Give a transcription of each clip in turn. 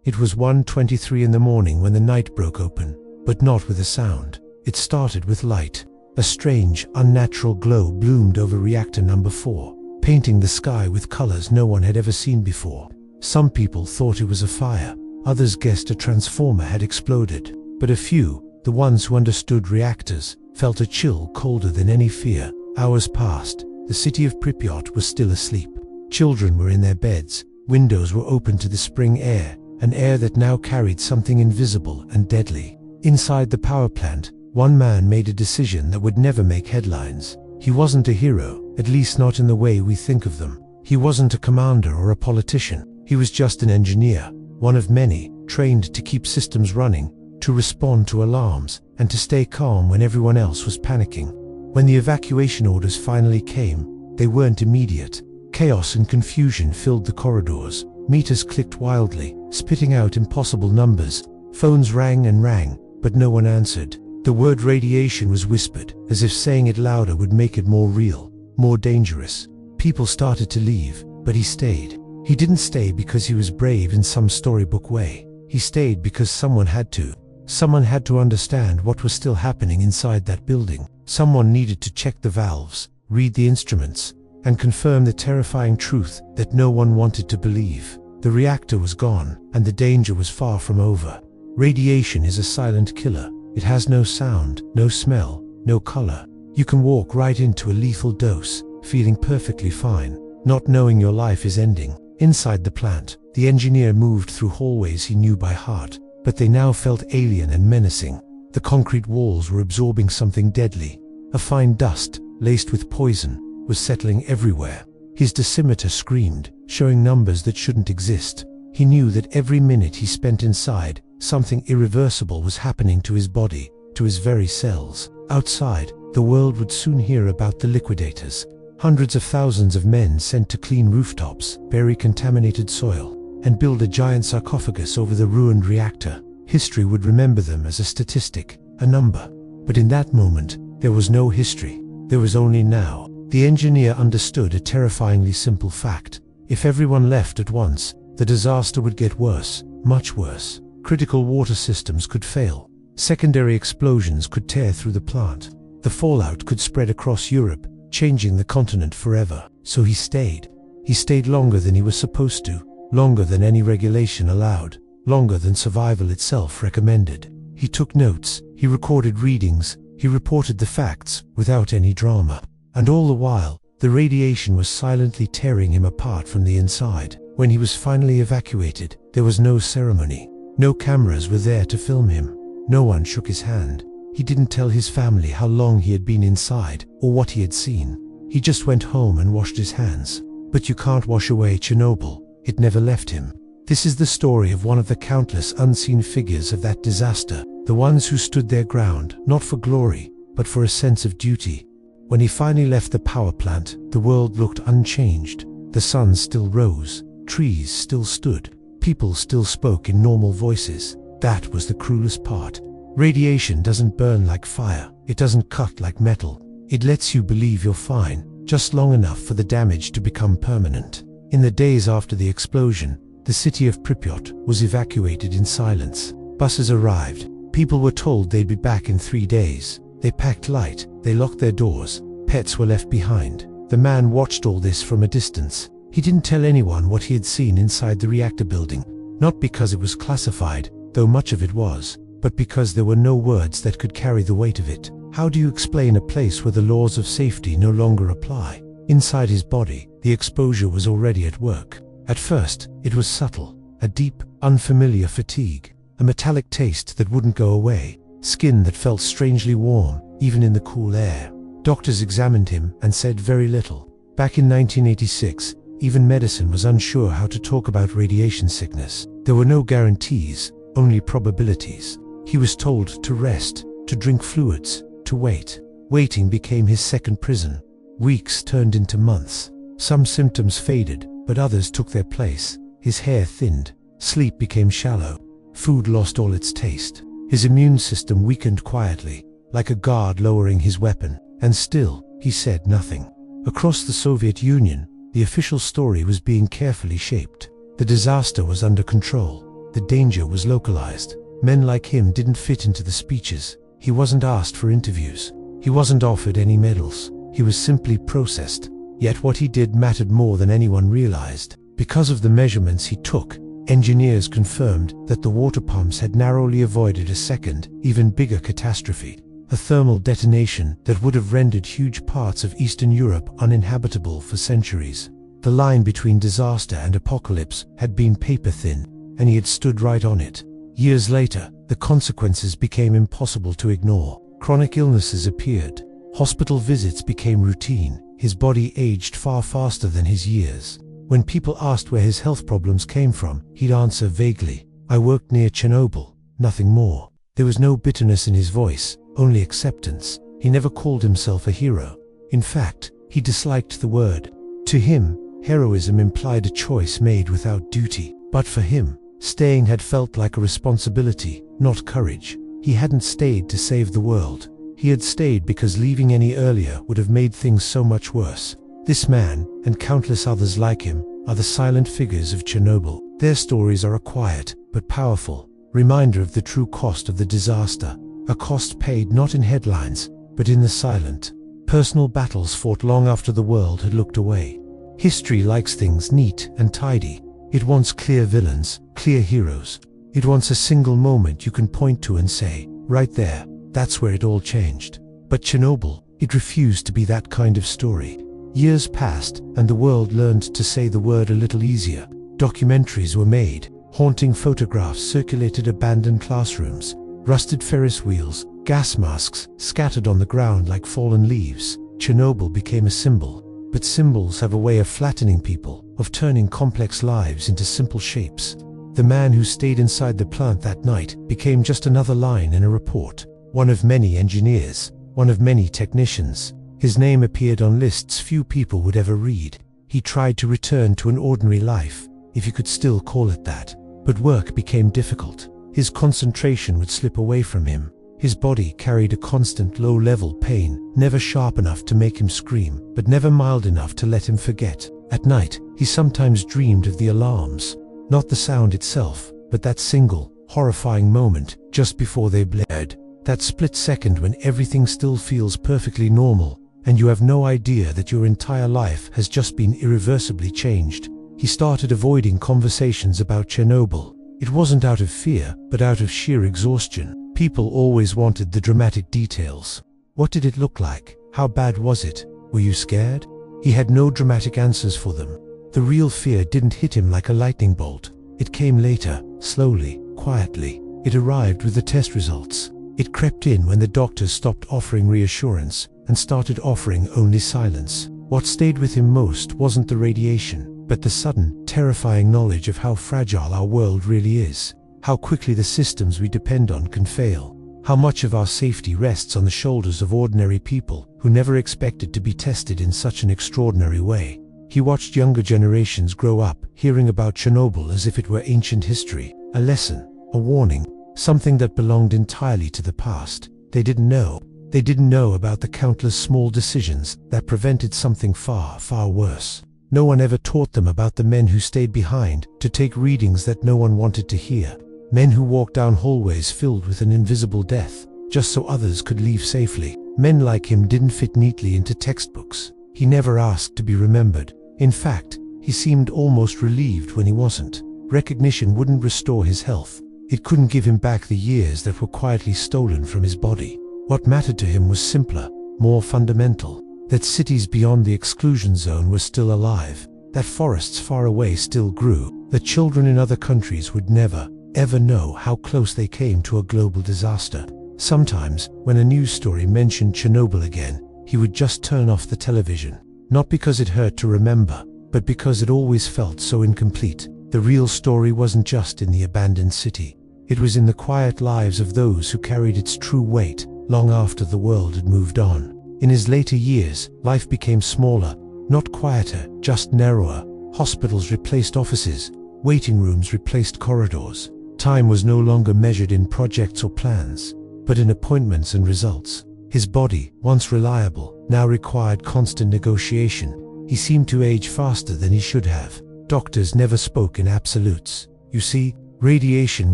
It was 1:23 in the morning when the night broke open, but not with a sound. It started with light. A strange, unnatural glow bloomed over reactor number 4, painting the sky with colors no one had ever seen before. Some people thought it was a fire. Others guessed a transformer had exploded. But a few, the ones who understood reactors, felt a chill colder than any fear. Hours passed. The city of Pripyat was still asleep. Children were in their beds. Windows were open to the spring air, an air that now carried something invisible and deadly. Inside the power plant, one man made a decision that would never make headlines. He wasn't a hero, at least not in the way we think of them. He wasn't a commander or a politician. He was just an engineer, one of many, trained to keep systems running, to respond to alarms, and to stay calm when everyone else was panicking. When the evacuation orders finally came, they weren't immediate. Chaos and confusion filled the corridors. Meters clicked wildly, spitting out impossible numbers. Phones rang and rang, but no one answered. The word radiation was whispered, as if saying it louder would make it more real, more dangerous. People started to leave, but he stayed. He didn't stay because he was brave in some storybook way. He stayed because someone had to. Someone had to understand what was still happening inside that building. Someone needed to check the valves, read the instruments, and confirm the terrifying truth that no one wanted to believe. The reactor was gone, and the danger was far from over. Radiation is a silent killer. It has no sound, no smell, no color. You can walk right into a lethal dose, feeling perfectly fine, not knowing your life is ending. Inside the plant, the engineer moved through hallways he knew by heart, but they now felt alien and menacing. The concrete walls were absorbing something deadly. A fine dust, laced with poison, was settling everywhere. His dosimeter screamed, showing numbers that shouldn't exist. He knew that every minute he spent inside, something irreversible was happening to his body, to his very cells. Outside, the world would soon hear about the liquidators. Hundreds of thousands of men sent to clean rooftops, bury contaminated soil, and build a giant sarcophagus over the ruined reactor. History would remember them as a statistic, a number. But in that moment, there was no history. There was only now. The engineer understood a terrifyingly simple fact. If everyone left at once, the disaster would get worse, much worse. Critical water systems could fail. Secondary explosions could tear through the plant. The fallout could spread across Europe, changing the continent forever. So he stayed. He stayed longer than he was supposed to, longer than any regulation allowed, longer than survival itself recommended. He took notes, he recorded readings, he reported the facts, without any drama. And all the while, the radiation was silently tearing him apart from the inside. When he was finally evacuated, there was no ceremony. No cameras were there to film him. No one shook his hand. He didn't tell his family how long he had been inside, or what he had seen. He just went home and washed his hands. But you can't wash away Chernobyl. It never left him. This is the story of one of the countless unseen figures of that disaster, the ones who stood their ground, not for glory, but for a sense of duty. When he finally left the power plant, the world looked unchanged. The sun still rose, trees still stood, people still spoke in normal voices. That was the cruelest part. Radiation doesn't burn like fire, it doesn't cut like metal. It lets you believe you're fine, just long enough for the damage to become permanent. In the days after the explosion, the city of Pripyat was evacuated in silence. Buses arrived. People were told they'd be back in 3 days. They packed light, they locked their doors. Pets were left behind. The man watched all this from a distance. He didn't tell anyone what he had seen inside the reactor building. Not because it was classified, though much of it was, but because there were no words that could carry the weight of it. How do you explain a place where the laws of safety no longer apply? Inside his body, the exposure was already at work. At first, it was subtle, a deep, unfamiliar fatigue, a metallic taste that wouldn't go away, skin that felt strangely warm, even in the cool air. Doctors examined him and said very little. Back in 1986, even medicine was unsure how to talk about radiation sickness. There were no guarantees, only probabilities. He was told to rest, to drink fluids, to wait. Waiting became his second prison. Weeks turned into months. Some symptoms faded, but others took their place. His hair thinned. Sleep became shallow. Food lost all its taste. His immune system weakened quietly, like a guard lowering his weapon. And still, he said nothing. Across the Soviet Union, the official story was being carefully shaped. The disaster was under control. the danger was localized. Men like him didn't fit into the speeches. He wasn't asked for interviews. He wasn't offered any medals. He was simply processed. Yet what he did mattered more than anyone realized. Because of the measurements he took, engineers confirmed that the water pumps had narrowly avoided a second, even bigger catastrophe. A thermal detonation that would have rendered huge parts of Eastern Europe uninhabitable for centuries. The line between disaster and apocalypse had been paper-thin, and he had stood right on it. Years later, the consequences became impossible to ignore. Chronic illnesses appeared. Hospital visits became routine. His body aged far faster than his years. When people asked where his health problems came from, he'd answer vaguely, "I worked near Chernobyl," nothing more. There was no bitterness in his voice, only acceptance. He never called himself a hero. In fact, he disliked the word. To him, heroism implied a choice made without duty. But for him, staying had felt like a responsibility, not courage. He hadn't stayed to save the world. He had stayed because leaving any earlier would have made things so much worse. This man, and countless others like him, are the silent figures of Chernobyl. Their stories are a quiet, but powerful, reminder of the true cost of the disaster. A cost paid not in headlines, but in the silent, personal battles fought long after the world had looked away. History likes things neat and tidy. It wants clear villains, clear heroes. It wants a single moment you can point to and say, right there, that's where it all changed. But Chernobyl, it refused to be that kind of story. Years passed, and the world learned to say the word a little easier. Documentaries were made, haunting photographs circulated abandoned classrooms, rusted Ferris wheels, gas masks scattered on the ground like fallen leaves. Chernobyl became a symbol. But symbols have a way of flattening people, of turning complex lives into simple shapes. The man who stayed inside the plant that night became just another line in a report. One of many engineers, one of many technicians. His name appeared on lists few people would ever read. He tried to return to an ordinary life, if you could still call it that. But work became difficult. His concentration would slip away from him. His body carried a constant low-level pain, never sharp enough to make him scream, but never mild enough to let him forget. At night, he sometimes dreamed of the alarms. Not the sound itself, but that single, horrifying moment just before they blared. That split second when everything still feels perfectly normal, and you have no idea that your entire life has just been irreversibly changed. He started avoiding conversations about Chernobyl. It wasn't out of fear, but out of sheer exhaustion. People always wanted the dramatic details. What did it look like? How bad was it? Were you scared? He had no dramatic answers for them. The real fear didn't hit him like a lightning bolt. It came later, slowly, quietly. It arrived with the test results. It crept in when the doctors stopped offering reassurance and started offering only silence. What stayed with him most wasn't the radiation, but the sudden, terrifying knowledge of how fragile our world really is. How quickly the systems we depend on can fail. How much of our safety rests on the shoulders of ordinary people who never expected to be tested in such an extraordinary way. He watched younger generations grow up, hearing about Chernobyl as if it were ancient history, a lesson, a warning, something that belonged entirely to the past. They didn't know. They didn't know about the countless small decisions that prevented something far, far worse. No one ever taught them about the men who stayed behind to take readings that no one wanted to hear. Men who walked down hallways filled with an invisible death, just so others could leave safely. Men like him didn't fit neatly into textbooks. He never asked to be remembered. In fact, he seemed almost relieved when he wasn't. Recognition wouldn't restore his health. It couldn't give him back the years that were quietly stolen from his body. What mattered to him was simpler, more fundamental. That cities beyond the exclusion zone were still alive. That forests far away still grew. That children in other countries would never, ever know how close they came to a global disaster. Sometimes, when a news story mentioned Chernobyl again, he would just turn off the television. Not because it hurt to remember, but because it always felt so incomplete. The real story wasn't just in the abandoned city. It was in the quiet lives of those who carried its true weight, long after the world had moved on. In his later years, life became smaller, not quieter, just narrower. Hospitals replaced offices, waiting rooms replaced corridors. Time was no longer measured in projects or plans, but in appointments and results. His body, once reliable, now required constant negotiation. He seemed to age faster than he should have. Doctors never spoke in absolutes. You see, Radiation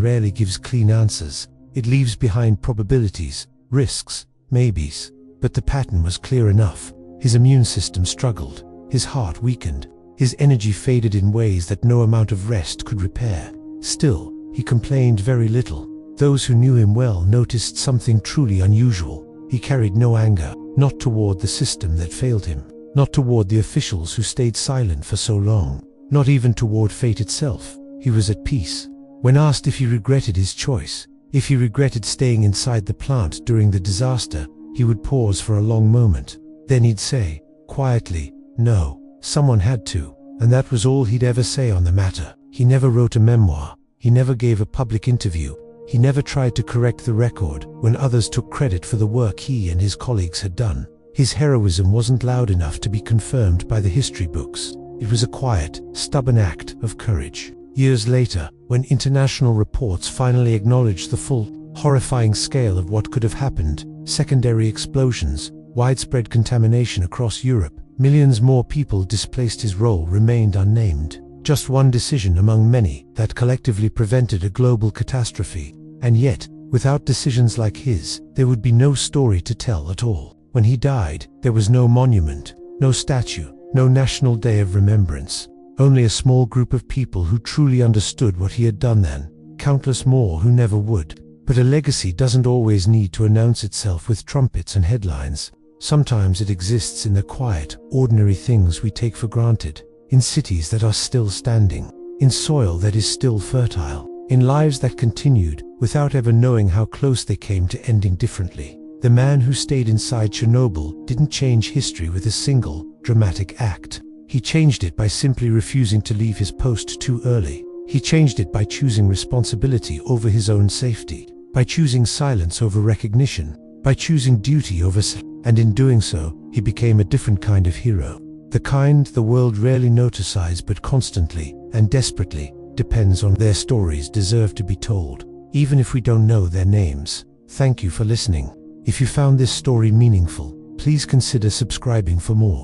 rarely gives clean answers. It leaves behind probabilities, risks, maybes. But the pattern was clear enough. His immune system struggled. His heart weakened. His energy faded in ways that no amount of rest could repair. Still, he complained very little. Those who knew him well noticed something truly unusual. He carried no anger, not toward the system that failed him, not toward the officials who stayed silent for so long, not even toward fate itself. He was at peace. When asked if he regretted his choice, if he regretted staying inside the plant during the disaster, he would pause for a long moment. Then he'd say, quietly, no, someone had to. And that was all he'd ever say on the matter. He never wrote a memoir. He never gave a public interview. He never tried to correct the record when others took credit for the work he and his colleagues had done. His heroism wasn't loud enough to be confirmed by the history books. It was a quiet, stubborn act of courage. Years later, when international reports finally acknowledged the full, horrifying scale of what could have happened, secondary explosions, widespread contamination across Europe, millions more people displaced, his role remained unnamed. Just one decision among many that collectively prevented a global catastrophe. And yet, without decisions like his, there would be no story to tell at all. When he died, there was no monument, no statue, no national day of remembrance. Only a small group of people who truly understood what he had done then, countless more who never would. But a legacy doesn't always need to announce itself with trumpets and headlines. Sometimes it exists in the quiet, ordinary things we take for granted, in cities that are still standing, in soil that is still fertile, in lives that continued without ever knowing how close they came to ending differently. The man who stayed inside Chernobyl didn't change history with a single, dramatic act. He changed it by simply refusing to leave his post too early. He changed it by choosing responsibility over his own safety, by choosing silence over recognition, by choosing duty over and in doing so, he became a different kind of hero. The kind the world rarely notices but constantly and desperately depends on. Their stories deserve to be told, even if we don't know their names. Thank you for listening. If you found this story meaningful, please consider subscribing for more.